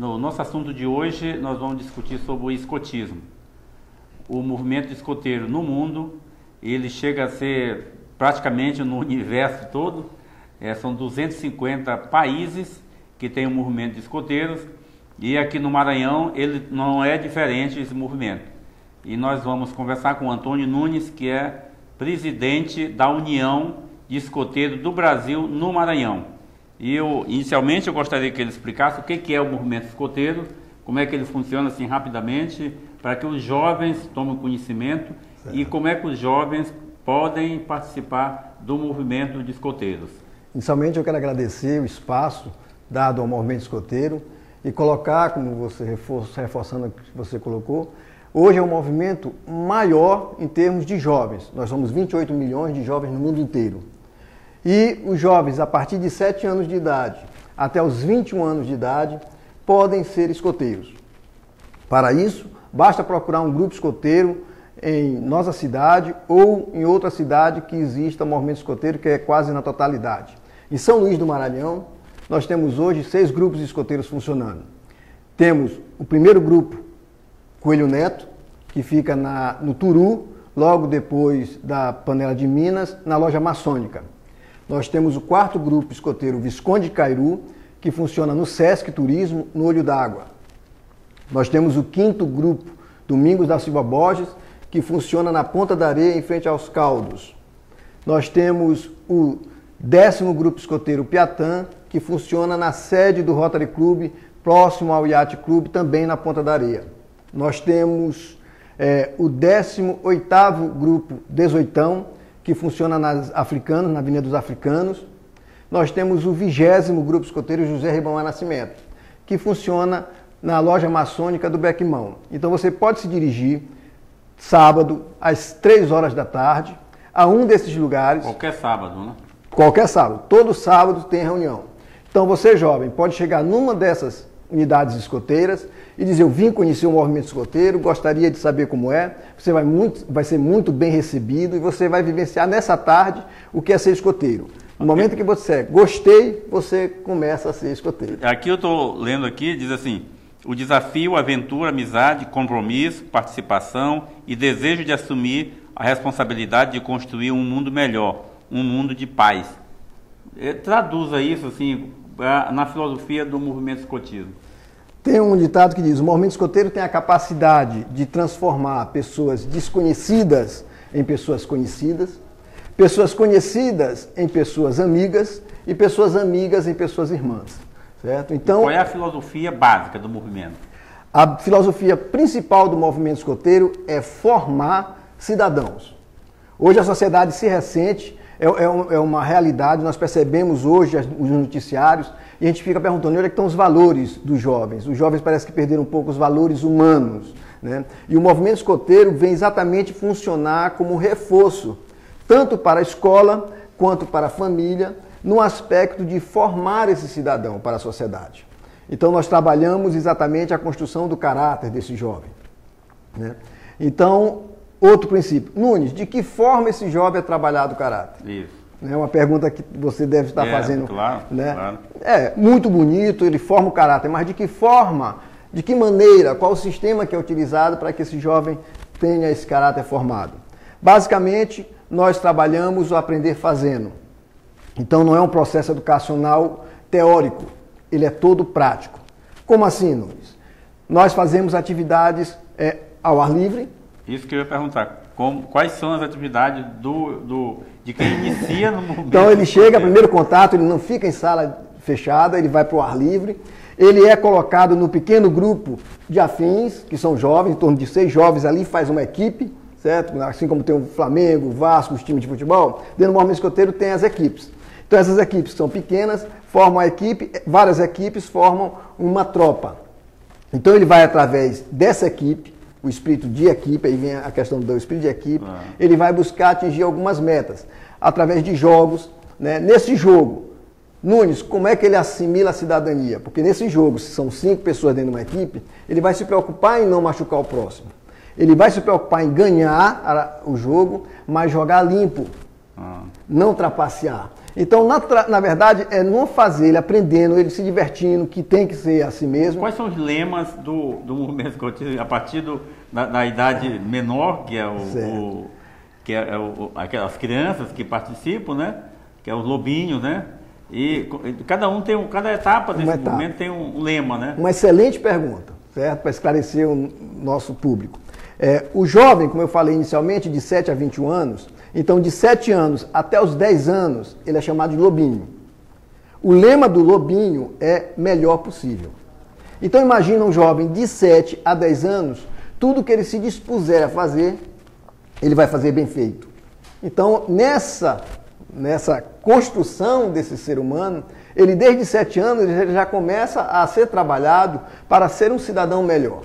No nosso assunto de hoje, nós vamos discutir sobre o escotismo. O movimento escoteiro no mundo, ele chega a ser praticamente no universo todo, são 250 países que têm um movimento de escoteiros, e aqui no Maranhão ele não é diferente esse movimento. E nós vamos conversar com o Antônio Nunes, que é presidente da União de Escoteiros do Brasil no Maranhão. E inicialmente eu gostaria que ele explicasse o que é o movimento escoteiro, como é que ele funciona assim rapidamente, para que os jovens tomem conhecimento, certo, e como é que os jovens podem participar do movimento de escoteiros. Inicialmente eu quero agradecer o espaço dado ao movimento escoteiro e colocar, como você reforçando o que você colocou, hoje é um movimento maior em termos de jovens. Nós somos 28 milhões de jovens no mundo inteiro. E os jovens, a partir de 7 anos de idade até os 21 anos de idade, podem ser escoteiros. Para isso, basta procurar um grupo escoteiro em nossa cidade ou em outra cidade que exista um movimento escoteiro, que é quase na totalidade. Em São Luís do Maranhão, nós temos hoje 6 grupos de escoteiros funcionando. Temos o primeiro grupo, Coelho Neto, que fica no Turu, logo depois da Panela de Minas, na loja maçônica. Nós temos o 4º grupo escoteiro Visconde de Cairu, que funciona no Sesc Turismo, no Olho d'Água. Nós temos o 5º grupo Domingos da Silva Borges, que funciona na Ponta da Areia, em frente aos Caldos. Nós temos o 10º grupo escoteiro Piatã, que funciona na sede do Rotary Club, próximo ao Yacht Club, também na Ponta da Areia. Nós temos o 18º grupo Dezoitão, que funciona nas Africanas, na Avenida dos Africanos. Nós temos o 20º grupo escoteiro José Ribamar Nascimento, que funciona na loja maçônica do Bequimão. Então você pode se dirigir sábado às 3 horas da tarde a um desses lugares. Qualquer sábado, né? Qualquer sábado. Todo sábado tem reunião. Então você, jovem, pode chegar numa dessas unidades escoteiras e dizer: eu vim conhecer o movimento escoteiro, gostaria de saber como é. Você vai ser muito bem recebido e você vai vivenciar nessa tarde o que é ser escoteiro. No momento que você gostei, você começa a ser escoteiro. Aqui eu estou lendo aqui, diz assim: o desafio, aventura, amizade, compromisso, participação e desejo de assumir a responsabilidade de construir um mundo melhor, um mundo de paz. Traduza isso assim na filosofia do movimento escotismo. Tem um ditado que diz: o movimento escoteiro tem a capacidade de transformar pessoas desconhecidas em pessoas conhecidas em pessoas amigas e pessoas amigas em pessoas irmãs. Certo? Então, qual é a filosofia básica do movimento? A filosofia principal do movimento escoteiro é formar cidadãos. Hoje a sociedade se ressente, é uma realidade, nós percebemos hoje os noticiários e a gente fica perguntando: onde é que estão os valores dos jovens? Os jovens parecem que perderam um pouco os valores humanos, né? E o movimento escoteiro vem exatamente funcionar como reforço, tanto para a escola quanto para a família, no aspecto de formar esse cidadão para a sociedade. Então nós trabalhamos exatamente a construção do caráter desse jovem, né? Então, outro princípio. Nunes, de que forma esse jovem é trabalhado o caráter? Isso. É uma pergunta que você deve estar fazendo. Claro, né? Claro. É muito bonito, ele forma o caráter, mas de que forma, de que maneira, qual o sistema que é utilizado para que esse jovem tenha esse caráter formado? Basicamente, nós trabalhamos o aprender fazendo. Então não é um processo educacional teórico, ele é todo prático. Como assim, Nunes? Nós fazemos atividades ao ar livre. Isso que eu ia perguntar. Quais são as atividades de quem inicia no movimento? Então ele chega, primeiro contato, ele não fica em sala fechada, ele vai para o ar livre. Ele é colocado no pequeno grupo de afins, que são jovens, em torno de 6 jovens ali, faz uma equipe, certo? Assim como tem o Flamengo, o Vasco, os times de futebol, dentro do movimento escoteiro tem as equipes. Então essas equipes são pequenas, formam a equipe, várias equipes formam uma tropa. Então ele vai através dessa equipe, o espírito de equipe, aí vem a questão do espírito de equipe, ele vai buscar atingir algumas metas, através de jogos, né? Nesse jogo, Nunes, como é que ele assimila a cidadania? Porque nesse jogo, se são 5 pessoas dentro de uma equipe, ele vai se preocupar em não machucar o próximo. Ele vai se preocupar em ganhar o jogo, mas jogar limpo, não trapacear. Então, na verdade, é não fazer ele aprendendo, ele se divertindo, que tem que ser assim mesmo. Quais são os lemas do movimento escoteiro a partir da idade menor, que é aquelas crianças que participam, né? Que é os lobinhos, né? E cada etapa desse movimento tem um lema, né? Uma excelente pergunta, certo? Para esclarecer o nosso público. O jovem, como eu falei inicialmente, de 7 a 21 anos, então de 7 anos até os 10 anos, ele é chamado de lobinho. O lema do lobinho é melhor possível. Então imagina um jovem de 7 a 10 anos, tudo que ele se dispuser a fazer, ele vai fazer bem feito. Então nessa construção desse ser humano, ele desde 7 anos ele já começa a ser trabalhado para ser um cidadão melhor.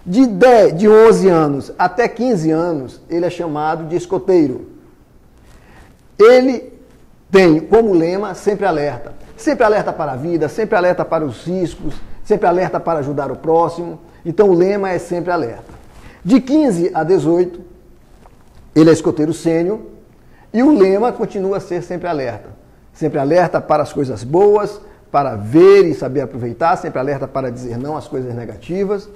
De 11 anos até 15 anos, ele é chamado de escoteiro. Ele tem como lema sempre alerta. Sempre alerta para a vida, sempre alerta para os riscos, sempre alerta para ajudar o próximo. Então o lema é sempre alerta. De 15 a 18, ele é escoteiro sênior e o lema continua a ser sempre alerta. Sempre alerta para as coisas boas, para ver e saber aproveitar, sempre alerta para dizer não às coisas negativas.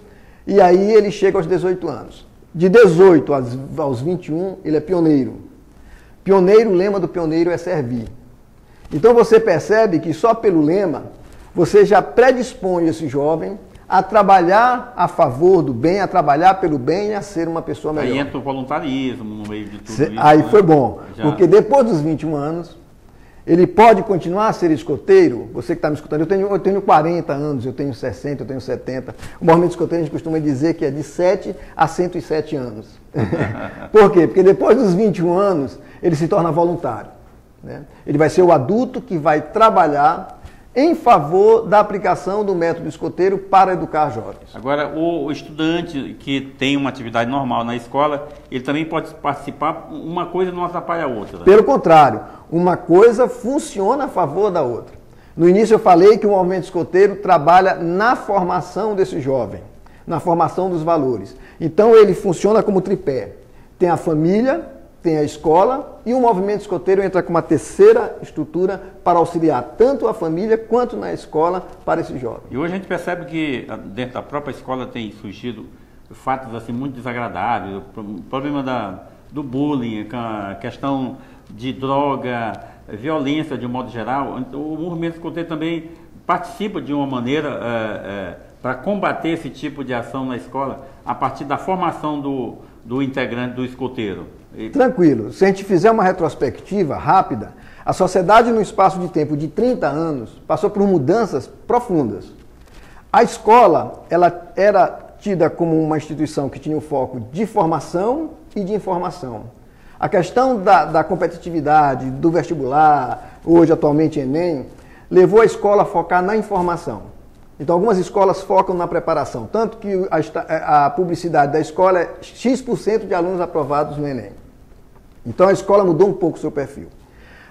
E aí ele chega aos 18 anos. De 18 aos 21, ele é pioneiro. Pioneiro, o lema do pioneiro é servir. Então você percebe que só pelo lema, você já predispõe esse jovem a trabalhar a favor do bem, a trabalhar pelo bem e a ser uma pessoa melhor. Aí entra o voluntarismo no meio de tudo isso. Aí foi bom, porque depois dos 21 anos, ele pode continuar a ser escoteiro. Você que está me escutando, eu tenho 40 anos, eu tenho 60, eu tenho 70. O movimento escoteiro a gente costuma dizer que é de 7 a 107 anos. Por quê? Porque depois dos 21 anos, ele se torna voluntário. Né? Ele vai ser o adulto que vai trabalhar em favor da aplicação do método escoteiro para educar jovens. Agora, o estudante que tem uma atividade normal na escola, ele também pode participar, uma coisa não atrapalha a outra. Né? Pelo contrário, uma coisa funciona a favor da outra. No início eu falei que o movimento escoteiro trabalha na formação desse jovem, na formação dos valores. Então ele funciona como tripé. Tem a família, tem a escola e o movimento escoteiro entra com uma terceira estrutura para auxiliar tanto a família quanto na escola para esse jovem. E hoje a gente percebe que dentro da própria escola tem surgido fatos assim muito desagradáveis, o problema do bullying, a questão de droga, violência de um modo geral. O movimento escoteiro também participa de uma maneira para combater esse tipo de ação na escola a partir da formação do integrante do escoteiro. Tranquilo. Se a gente fizer uma retrospectiva rápida, a sociedade no espaço de tempo de 30 anos passou por mudanças profundas. A escola ela era tida como uma instituição que tinha o foco de formação e de informação. A questão da competitividade, do vestibular, hoje atualmente Enem, levou a escola a focar na informação. Então algumas escolas focam na preparação, tanto que a publicidade da escola é X% de alunos aprovados no Enem. Então a escola mudou um pouco o seu perfil.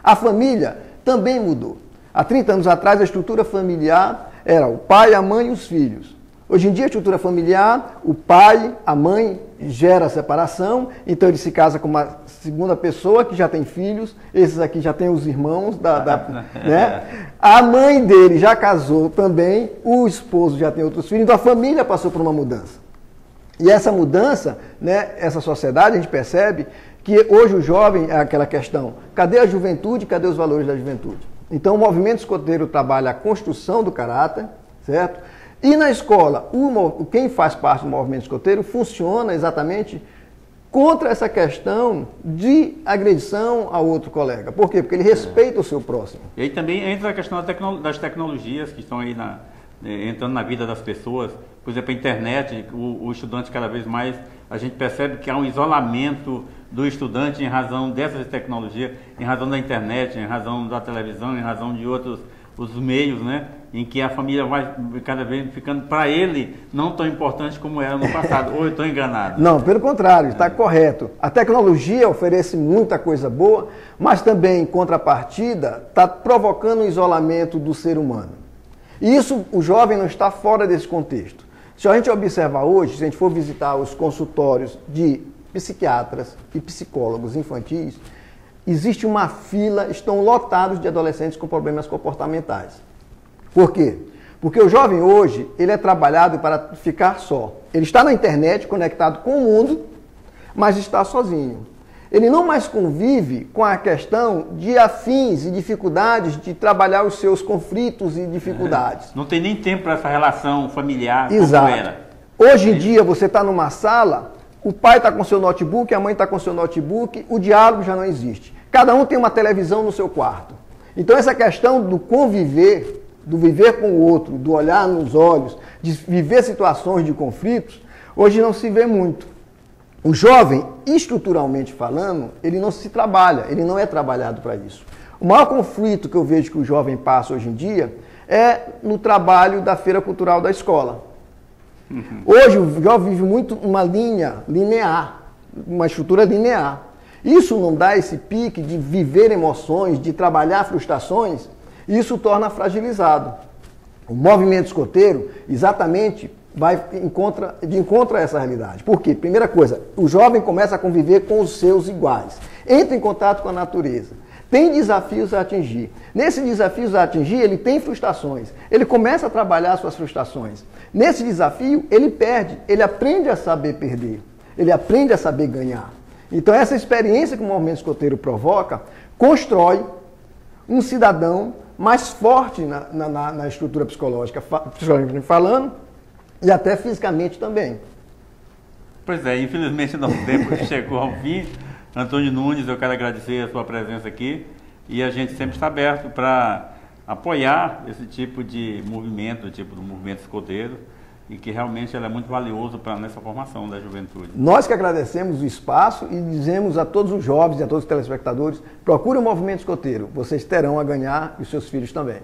A família também mudou. Há 30 anos atrás a estrutura familiar era o pai, a mãe e os filhos. Hoje em dia a estrutura familiar, o pai, a mãe gera a separação, então ele se casa com uma segunda pessoa que já tem filhos, esses aqui já tem os irmãos, né? A mãe dele já casou também, o esposo já tem outros filhos, então a família passou por uma mudança. E essa mudança, né, essa sociedade, a gente percebe que hoje o jovem é aquela questão, cadê a juventude, cadê os valores da juventude? Então o movimento escoteiro trabalha a construção do caráter, certo? E na escola, quem faz parte do movimento escoteiro funciona exatamente contra essa questão de agressão ao outro colega. Por quê? Porque ele respeita o seu próximo. E aí também entra a questão das tecnologias que estão aí entrando na vida das pessoas. Por exemplo, a internet, o estudante cada vez mais, a gente percebe que há um isolamento do estudante em razão dessas tecnologias, em razão da internet, em razão da televisão, em razão de outros os meios, né? Em que a família vai cada vez ficando, para ele, não tão importante como era no passado. Ou eu estou enganado? Não, pelo contrário, está correto. A tecnologia oferece muita coisa boa, mas também, em contrapartida, está provocando o isolamento do ser humano. E isso, o jovem não está fora desse contexto. Se a gente observar hoje, se a gente for visitar os consultórios de psiquiatras e psicólogos infantis, existe uma fila, estão lotados de adolescentes com problemas comportamentais. Por quê? Porque o jovem hoje, ele é trabalhado para ficar só. Ele está na internet, conectado com o mundo, mas está sozinho. Ele não mais convive com a questão de afins e dificuldades de trabalhar os seus conflitos e dificuldades. Não tem nem tempo para essa relação familiar. Exato. Como era. Hoje em dia, você está numa sala, o pai está com seu notebook, a mãe está com seu notebook, o diálogo já não existe. Cada um tem uma televisão no seu quarto. Então, essa questão do conviver, do viver com o outro, do olhar nos olhos, de viver situações de conflitos, hoje não se vê muito. O jovem, estruturalmente falando, ele não se trabalha, ele não é trabalhado para isso. O maior conflito que eu vejo que o jovem passa hoje em dia é no trabalho da feira cultural da escola. Hoje o jovem vive muito uma linha linear, uma estrutura linear. Isso não dá esse pique de viver emoções, de trabalhar frustrações, isso torna fragilizado. O movimento escoteiro, exatamente, vai de encontro a essa realidade. Por quê? Primeira coisa, o jovem começa a conviver com os seus iguais. Entra em contato com a natureza. Tem desafios a atingir. Nesses desafios a atingir, ele tem frustrações. Ele começa a trabalhar suas frustrações. Nesse desafio, ele perde. Ele aprende a saber perder. Ele aprende a saber ganhar. Então, essa experiência que o movimento escoteiro provoca, constrói um cidadão mais forte na estrutura psicológica, psicologicamente falando, e até fisicamente também. Pois é, infelizmente nosso tempo chegou ao fim. Antônio Nunes, eu quero agradecer a sua presença aqui e a gente sempre está aberto para apoiar esse tipo de movimento, tipo do movimento escoteiro, e que realmente ele é muito valioso nessa formação da juventude. Nós que agradecemos o espaço e dizemos a todos os jovens e a todos os telespectadores, procure o movimento escoteiro, vocês terão a ganhar e os seus filhos também.